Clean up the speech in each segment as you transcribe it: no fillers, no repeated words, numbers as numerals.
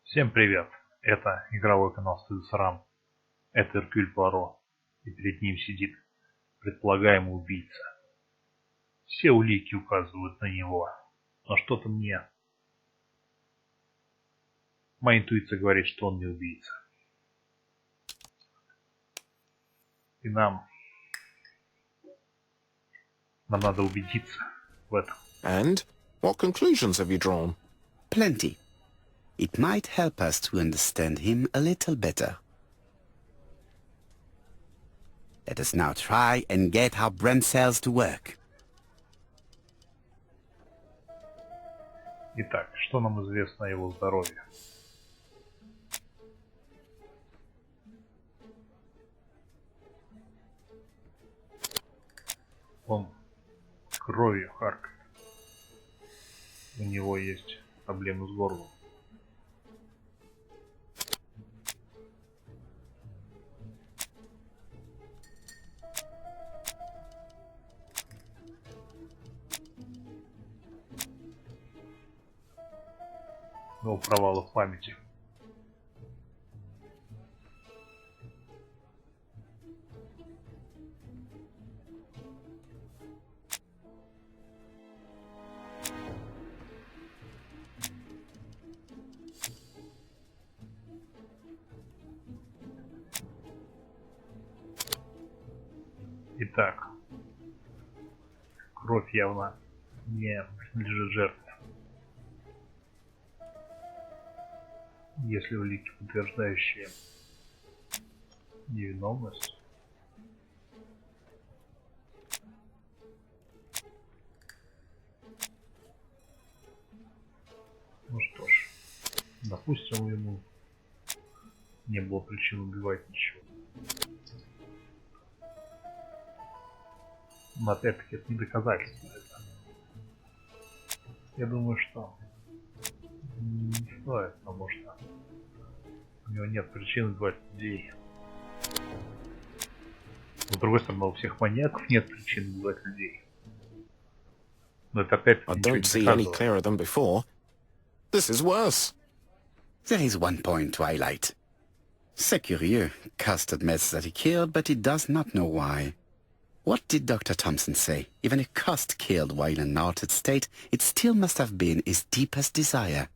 Всем привет! Это игровой канал «Созданная». Это Эркюля Пуаро, и перед ним сидит предполагаемый убийца. Все улики указывают на него, но что-то мне... Моя интуиция говорит, что он не убийца. И нам надо убедиться в этом. And what conclusions have you drawn? Plenty. It might help us to understand him a little better. Let us now try and get our brain cells to work. Итак, что нам известно о его здоровье? Он кровью харкает. У него есть проблемы с горлом. Но провалы в памяти. Итак, кровь явно не принадлежит жертве. Если улики, подтверждающие невиновность, ну что ж, допустим, ему не было причин убивать ничего. Но опять-таки это не доказательство. Я думаю, что не стоит, потому что у него нет причин убивать людей. Но, с другой стороны, у всех маньяков нет причин убивать людей. Но это опять I don't see any clearer than before. This is worse. There is one point to highlight. C'est curieux. Cust admits that he killed, but he does not know why. What did Dr. Thompson say? Even if Cust killed while in an altered state, it still must have been his deepest desire.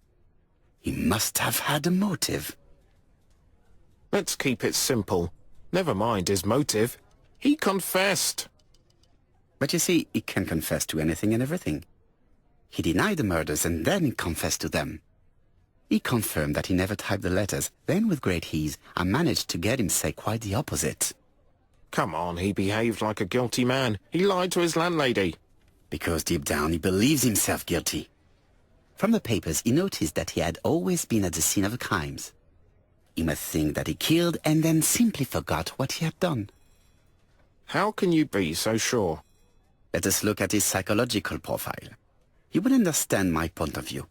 He must have had a motive. Let's keep it simple. Never mind his motive. He confessed. But you see, he can confess to anything and everything. He denied the murders and then he confessed to them. He confirmed that he never typed the letters. Then, with great ease, I managed to get him say quite the opposite. Come on, he behaved like a guilty man. He lied to his landlady. Because deep down he believes himself guilty. From the papers, he noticed that he had always been at the scene of the crimes. He must think that he killed and then simply forgot what he had done. How can you be so sure? Let us look at his psychological profile. You will understand my point of view.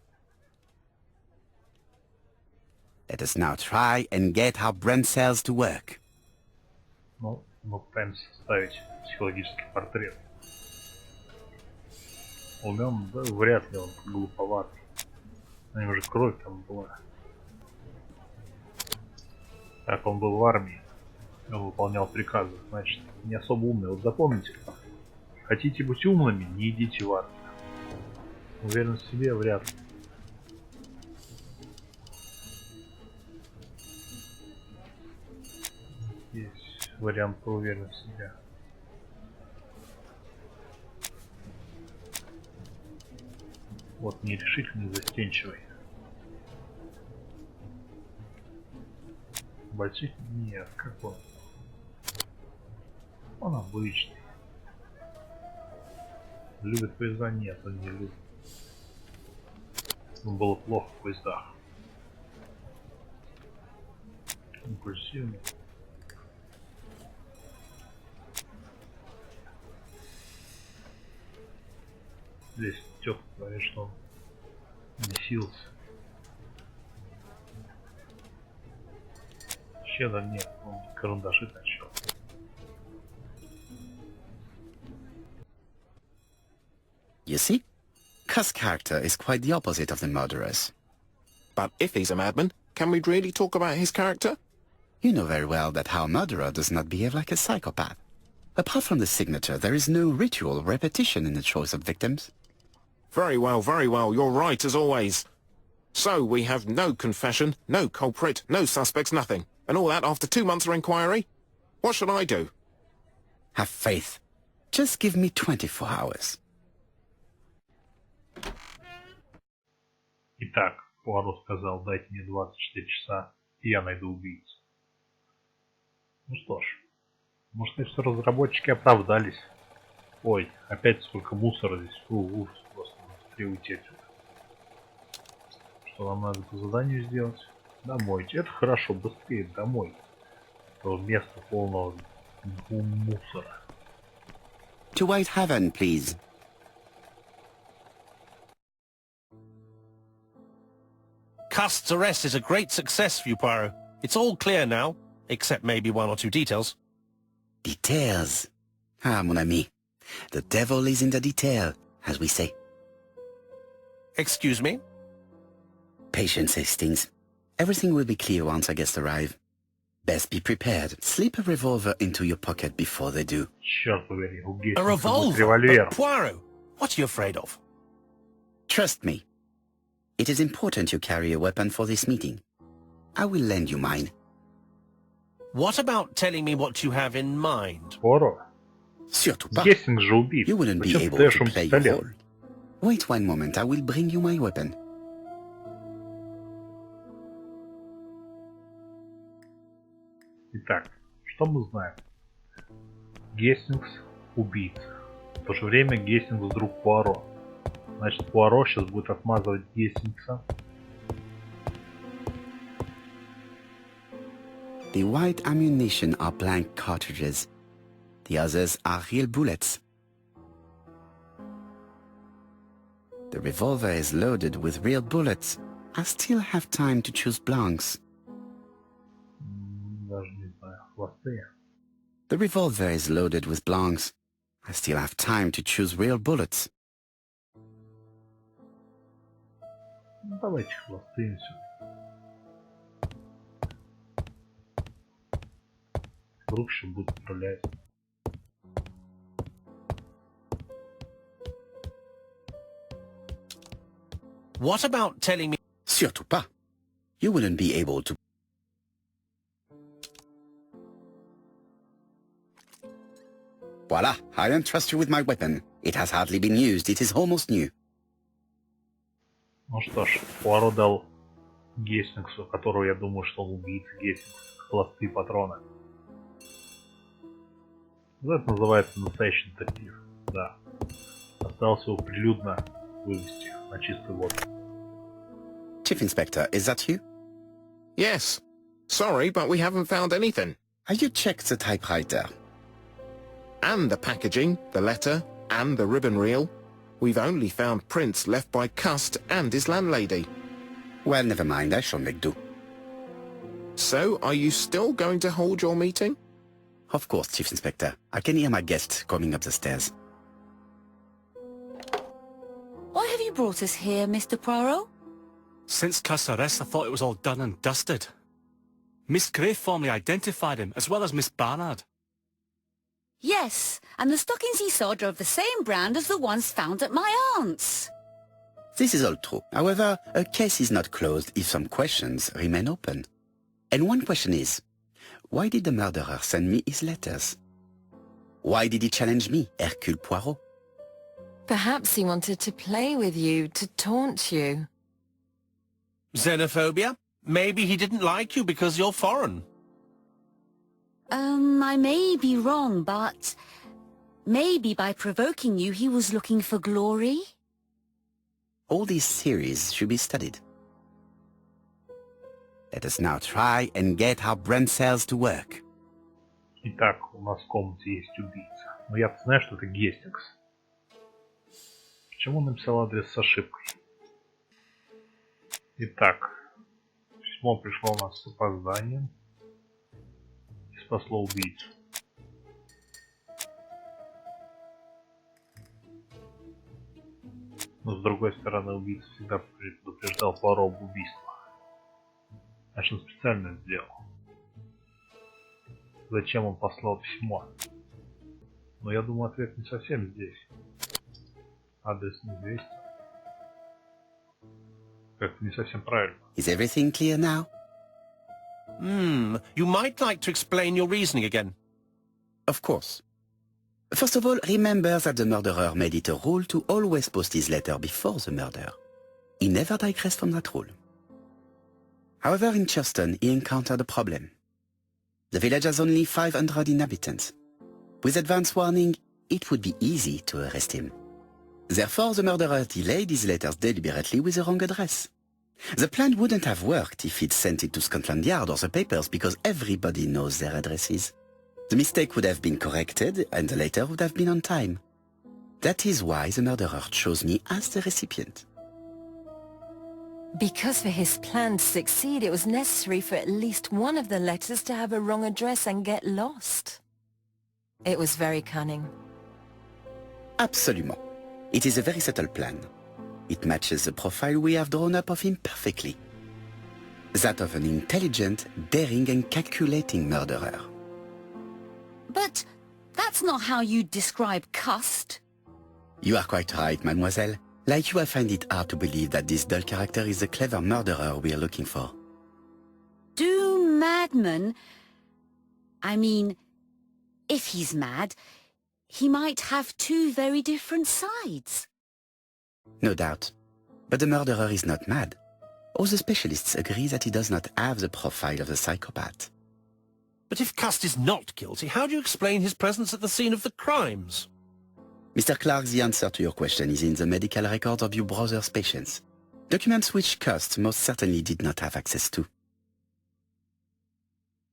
Let us now try and get our brain cells to work. Ну, мы пытаемся составить психологический портрет. Умен, да, вряд ли он глуповат. На нем же кровь там была. Так, он был в армии. Он выполнял приказы. Значит, не особо умный. Вот запомните, хотите быть умными, не идите в армию. Уверенность в себе вряд ли. Есть вариант про уверенность в себе. Вот нерешительный, застенчивый. Больших нет, как он? Он обычный. Любит поезда? Нет, он не любит. Ему было плохо в поездах. Импульсивный. Здесь тетка говорит, что он бесился. Щедро нет, он карандаши начал. You see? Cust's character is quite the opposite of the murderer's. But if he's a madman, can we really talk about his character? You know very well that our murderer does not behave like a psychopath. Apart from the signature, there is no ritual repetition in the choice of victims. Very well, you're right as always. So we have no confession, no culprit, no suspects, nothing. And all that after 2 months of inquiry? What should I do? Have faith. Just give me 24 hours. Итак, Пуаро сказал, дайте мне 24 часа, и я найду убийцу. Ну что ж, может, конечно, разработчики оправдались. Ой, опять сколько мусора здесь. Ужас, просто быстрее уйти отсюда. Что нам надо по заданию сделать? Домой. Это хорошо, быстрее домой. То место полного мусора. To White Heaven, please. Cust's arrest is a great success for you, Poirot. It's all clear now, except maybe 1 or 2 details. Details. Ah, mon ami. The devil is in the detail, as we say. Excuse me? Patience, Hastings. Everything will be clear once our guests arrive. Best be prepared. Slip a revolver into your pocket before they do. Черт побери, у A Гестингса будет revolver? револьвер. But Poirot, what are you afraid of? Trust me. It is important you carry a weapon for this meeting. I will lend you mine. What about telling me what you have in mind? Пуаро. Surtout pas. Гестингс же убит. You wouldn't be Зачем ты able даешь to ему play your пистолет? role. Wait 1 moment, I will bring you my weapon. Итак, что мы знаем? Гестингс убийца. В то же время Гестингс друг Пуаро. Значит, Пуаро сейчас будет отмазывать Гестингса. The white ammunition are blank cartridges. The others are real bullets. The revolver is loaded with real bullets. I still have time to choose blanks. Даже не знаю, хвосты. The revolver is loaded with blanks. I still have time to choose real bullets. Ну, давайте хвосты им сюда. Вдруг еще будет управлять. What about telling me... Surtout pas. You wouldn't be able to. Voila, I entrust you with my weapon. It has hardly been used. It is almost new. Ну что ж, Пуаро дал Гестингсу, которого я думаю, что он убийца Гестингс, холостые патроны. Это называется настоящий детектив. Да. Осталось его прилюдно вывести на чистый воду. Chief Inspector, is that you? Yes. Sorry, but we haven't found anything. Have you checked the typewriter? And the packaging, the letter, and the ribbon reel. We've only found prints left by Cust and his landlady. Well, never mind. I shall make do. So, are you still going to hold your meeting? Of course, Chief Inspector. I can hear my guest coming up the stairs. Why have you brought us here, Mr. Poirot? Since Cust's arrest, I thought it was all done and dusted. Miss Gray formally identified him, as well as Miss Barnard. Yes, and the stockings he saw are of the same brand as the ones found at my aunt's. This is all true. However, a case is not closed if some questions remain open. And one question is, why did the murderer send me his letters? Why did he challenge me, Hercule Poirot? Perhaps he wanted to play with you, to taunt you. Xenophobia? Maybe he didn't like you because you're foreign. I may be wrong, but maybe by provoking you he was looking for glory? All these theories should be studied. Let us now try and get our brain cells to work. Итак, у нас в комнате есть убийца. Но я знаю, что это Гестингс. Почему он написал адрес с ошибкой? Итак, письмо пришло у нас с опозданием и спасло убийцу. Но с другой стороны, убийца всегда предупреждал Пуаро об убийствах. Значит, он специально это сделал. Зачем он послал письмо? Но я думаю, ответ не совсем здесь. Адрес неизвестен. Как-то не совсем правильно. Is everything clear now? You might like to explain your reasoning again. Of course. First of all, remember that the murderer made it a rule to always post his letter before the murder. He never digressed from that rule. However, in Churton, he encountered a problem. The village has only 500 inhabitants. With advance warning, it would be easy to arrest him. Therefore, the murderer delayed his letters deliberately with the wrong address. The plan wouldn't have worked if he'd sent it to Scotland Yard or the papers because everybody knows their addresses. The mistake would have been corrected and the letter would have been on time. That is why the murderer chose me as the recipient. Because for his plan to succeed, it was necessary for at least one of the letters to have a wrong address and get lost. It was very cunning. Absolument. It is a very subtle plan. It matches the profile we have drawn up of him perfectly. That of an intelligent, daring and calculating murderer. But that's not how you describe Cust. You are quite right, mademoiselle. Like you, I find it hard to believe that this dull character is the clever murderer we are looking for. Do madmen... I mean, if he's mad, he might have two very different sides. No doubt. But the murderer is not mad. All the specialists agree that he does not have the profile of the psychopath. But if Cust is not guilty, how do you explain his presence at the scene of the crimes? Mr. Clark, the answer to your question is in the medical records of your brother's patients. Documents which Cust most certainly did not have access to.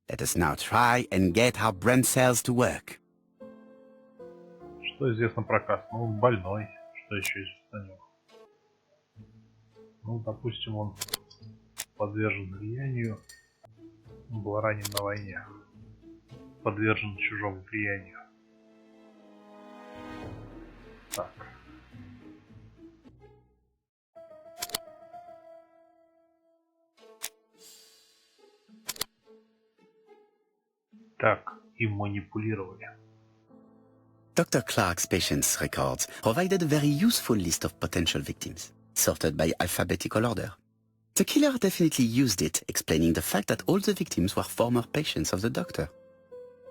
Let us now try and get our brain cells to work. Что известно про Каст? Ну, он больной. Что еще известно о нем? Ну, допустим, он подвержен влиянию. Он был ранен на войне. Подвержен чужому влиянию. Так. Так, им манипулировали. Dr. Clark's patients' records provided a very useful list of potential victims, sorted by alphabetical order. The killer definitely used it, explaining the fact that all the victims were former patients of the doctor.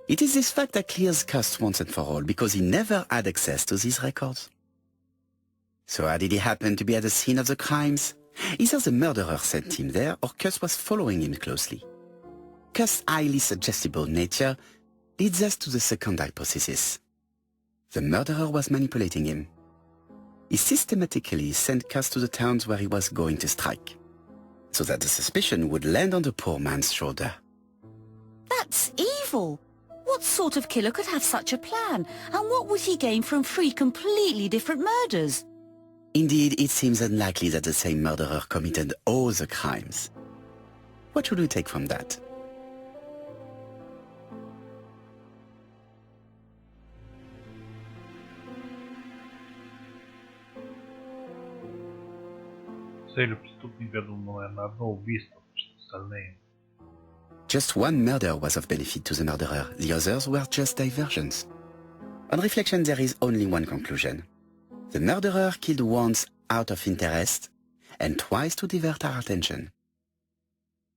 It is this fact that clears Cust once and for all, because he never had access to these records. So how did he happen to be at the scene of the crimes? Either the murderer sent him there, or Cust was following him closely. Cust's highly suggestible nature leads us to the second hypothesis. The murderer was manipulating him. He systematically sent Cust to the towns where he was going to strike, so that the suspicion would land on the poor man's shoulder. That's evil. What sort of killer could have such a plan? And what would he gain from 3 completely different murders? Indeed, it seems unlikely that the same murderer committed all the crimes. What should we take from that? Целью преступника, думаю, наверное, одно убийство, что остальные. Just one murder was of benefit to the murderer. The others were just diversions. On reflection, there is only one conclusion. The murderer killed once out of interest and twice to divert our attention.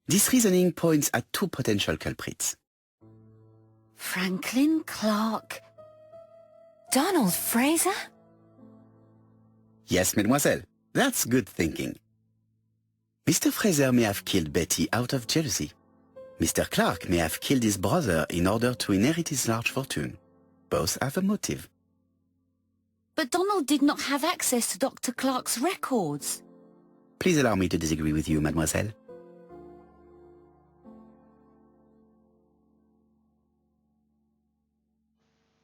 This reasoning points at 2 potential culprits. Franklin Clark. Donald Fraser? Yes, mademoiselle. That's good thinking. Mr. Fraser may have killed Betty out of jealousy. Mr. Clark may have killed his brother in order to inherit his large fortune. Both have a motive. But Donald did not have access to Dr. Clark's records. Please allow me to disagree with you, mademoiselle.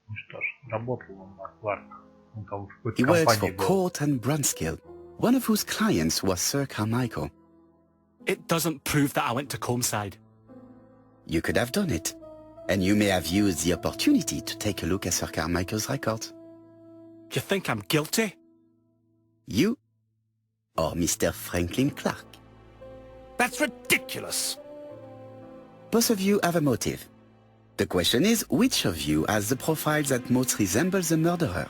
Ну что ж, работал он на Кларка. Он там в какой-то He works компании for был. Court and Brunskill, one of whose clients was Sir Carmichael. It doesn't prove that I went to Comeside. You could have done it, and you may have used the opportunity to take a look at Sir Carmichael's records. You think I'm guilty? You or Mr. Franklin Clark? That's ridiculous. Both of you have a motive. The question is, which of you has the profile that most resembles the murderer?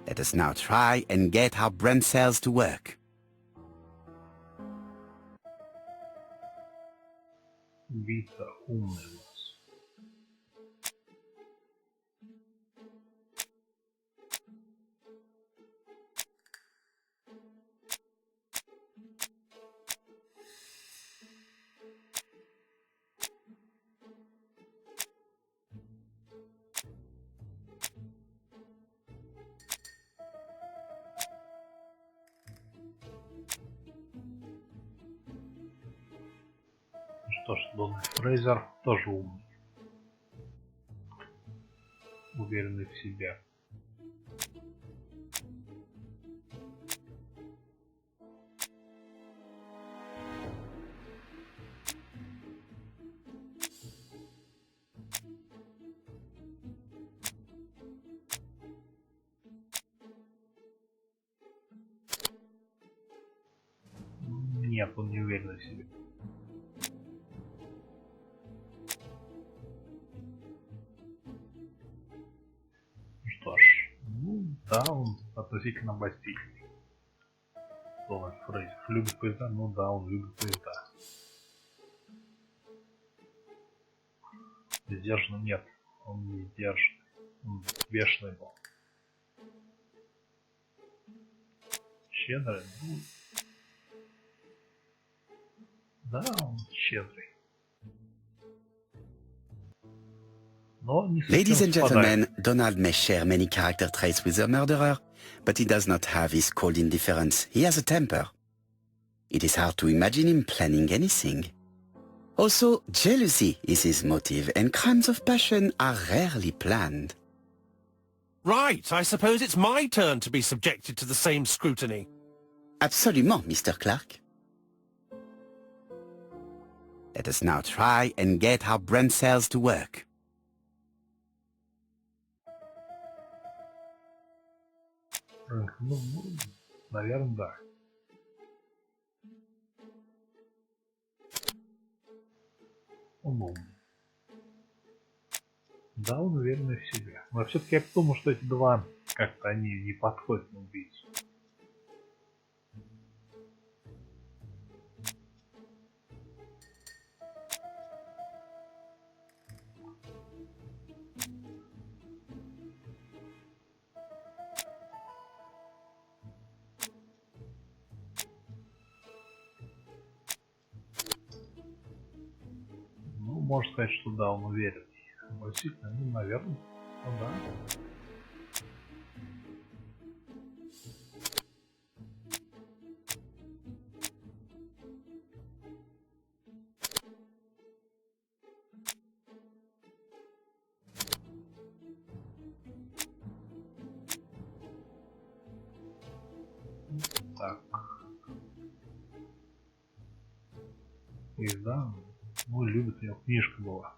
Let us now try and get our brain cells to work. Убийца умный у нас. Что ж, Дональд Фрейзер тоже умный. Уверенный в себе. Нет, он не уверен в себе. Да, он относительно бастильный. Дональд Фрейзер любит поезда, ну да, он любит поезда. Сдержанный нет, он не сдержанный, он бешеный был. Щедрый, ну... Да, он щедрый. Ladies and gentlemen, Donald may share many character traits with the murderer, but he does not have his cold indifference. He has a temper. It is hard to imagine him planning anything. Also, jealousy is his motive, and crimes of passion are rarely planned. Right, I suppose it's my turn to be subjected to the same scrutiny. Absolument, Mr. Clark. Let us now try and get our brain cells to work. Ну, наверное, да. Он умный. Да, он уверенный в себе. Но все-таки я думаю, что эти два как-то они не подходят на убийцу. Можно сказать, что да, он уверен. Действительно, ну, наверное, ну да. Так. И да. Ну, любит, у него книжка была.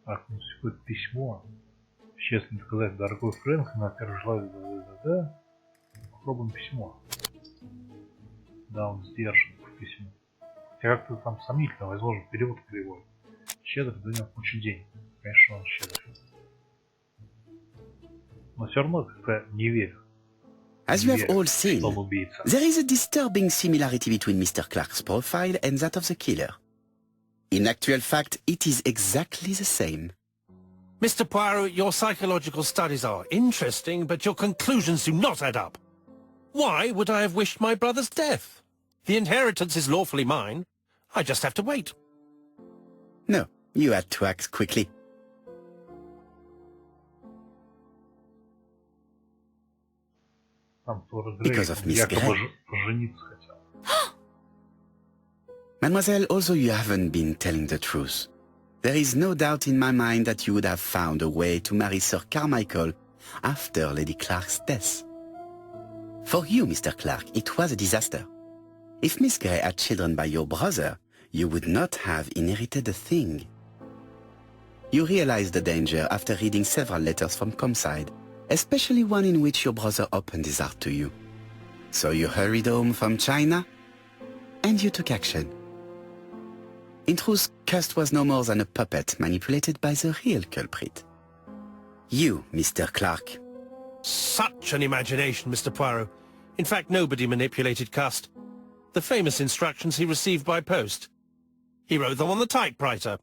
Так, ну, какое-то письмо. Честно сказать, дорогой Фрэнк, на первый желаю, да. Попробуем письмо. Да, он сдержан в письме. Хотя как-то там сомнительно, возможно, перевод кривой. Щедрый, да у него куча денег. Конечно, он щедрый. Но все равно как-то не верю. As you have all seen, there is a disturbing similarity between Mr. Clark's profile and that of the killer. In actual fact, it is exactly the same. Mr. Poirot, your psychological studies are interesting, but your conclusions do not add up. Why would I have wished my brother's death? The inheritance is lawfully mine. I just have to wait. No, you had to act quickly. Because of Miss Grey. Mademoiselle, although you haven't been telling the truth, there is no doubt in my mind that you would have found a way to marry Sir Carmichael after Lady Clark's death. For you, Mr. Clark, it was a disaster. If Miss Grey had children by your brother, you would not have inherited a thing. You realized the danger after reading several letters from Comside, especially one in which your brother opened his heart to you. So you hurried home from China, and you took action. In truth, Cust was no more than a puppet manipulated by the real culprit. You, Mr. Clark. Such an imagination, Mr. Poirot. In fact, nobody manipulated Cust. The famous instructions he received by post. He wrote them on the typewriter.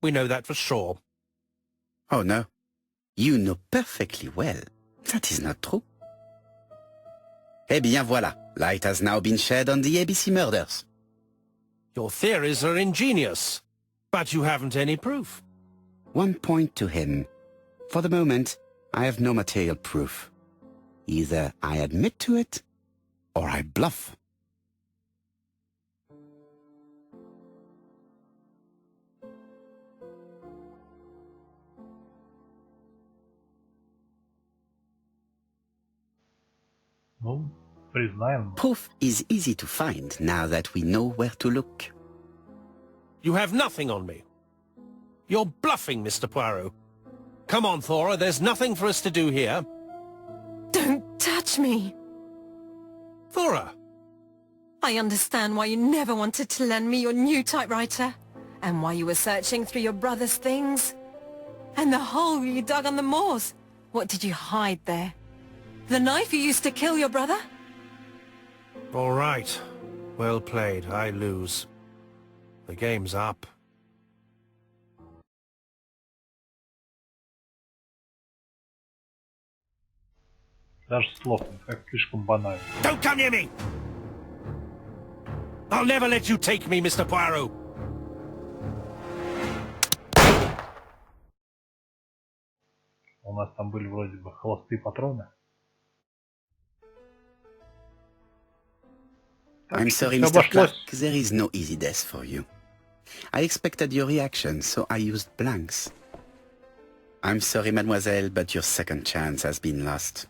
We know that for sure. Oh no. You know perfectly well. That is not true. Eh bien voilà. Light has now been shed on the ABC murders. Your theories are ingenious, but you haven't any proof. One point to him. For the moment, I have no material proof. Either I admit to it, or I bluff. Ну, признаем. Proof is easy to find now that we know where to look. You have nothing on me. You're bluffing, Mr. Poirot. Come on, Thora, there's nothing for us to do here. Don't touch me. Thora! I understand why you never wanted to lend me your new typewriter, and why you were searching through your brother's things. And the hole you dug on the moors. What did you hide there? The knife you used to kill your brother? All right. Well played. I lose. The game's up. Даже слов, как слишком банально. Don't come near me! I'll never let you take me, Mr. Poirot! У нас там были вроде бы холостые патроны. I'm sorry, Mr. Clark, there is no easy death for you. I expected your reaction, so I used blanks. I'm sorry, mademoiselle, but your second chance has been lost.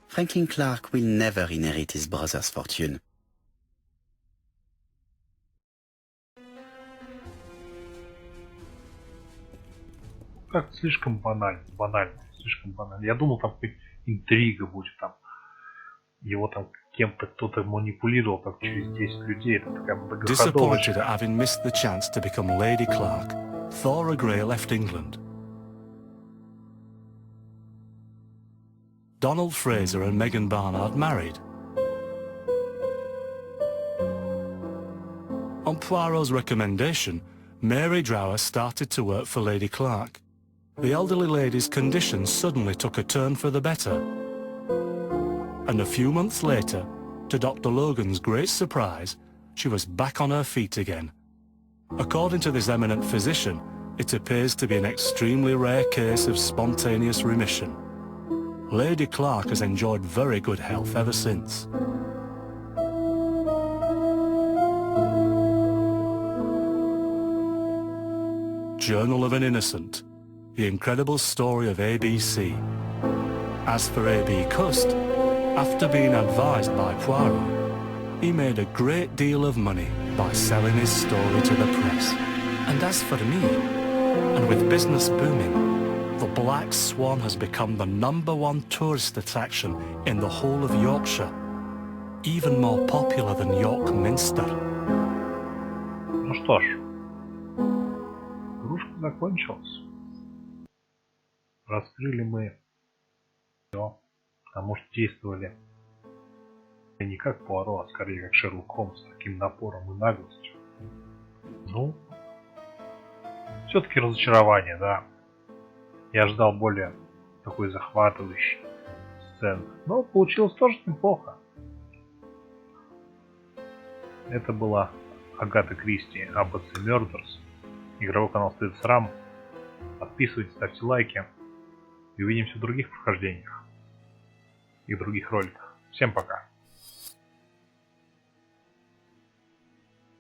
Franklin Clark will never inherit his brother's fortune. Как слишком банально, слишком банально. Я думал, там какая-то интрига будет, там его там кем-то кто-то манипулировал, как через 10 людей. Это такая многоходовочка. Disappointed at having missed the chance to become Lady Clark, Thora Grey left England. Donald Fraser and Megan Barnard married. On Poirot's recommendation, Mary Drower started to work for Lady Clark. The elderly lady's condition suddenly took a turn for the better. And a few months later, to Dr. Logan's great surprise, she was back on her feet again. According to this eminent physician, it appears to be an extremely rare case of spontaneous remission. Lady Clark has enjoyed very good health ever since. Journal of an Innocent. The incredible story of ABC. As for A.B. Cust, after being advised by Poirot, he made a great deal of money by selling his story to the press. And as for me, and with business booming, the Black Swan has become the #1 tourist attraction in the whole of Yorkshire, even more popular than York Minster. Ну что ж, игрушка закончилась. Раскрыли мы все, потому что действовали не как Пуаро, а скорее как Шерлок Холмс, с таким напором и наглостью. Ну, все-таки разочарование, да. Я ждал более такой захватывающей сцены, но получилось тоже неплохо. Это была Агата Кристи, Аббатс и Мёрдерс. Игровой канал «Стыд Срам». Подписывайтесь, ставьте лайки. И увидимся в других прохождениях и в других роликах. Всем пока.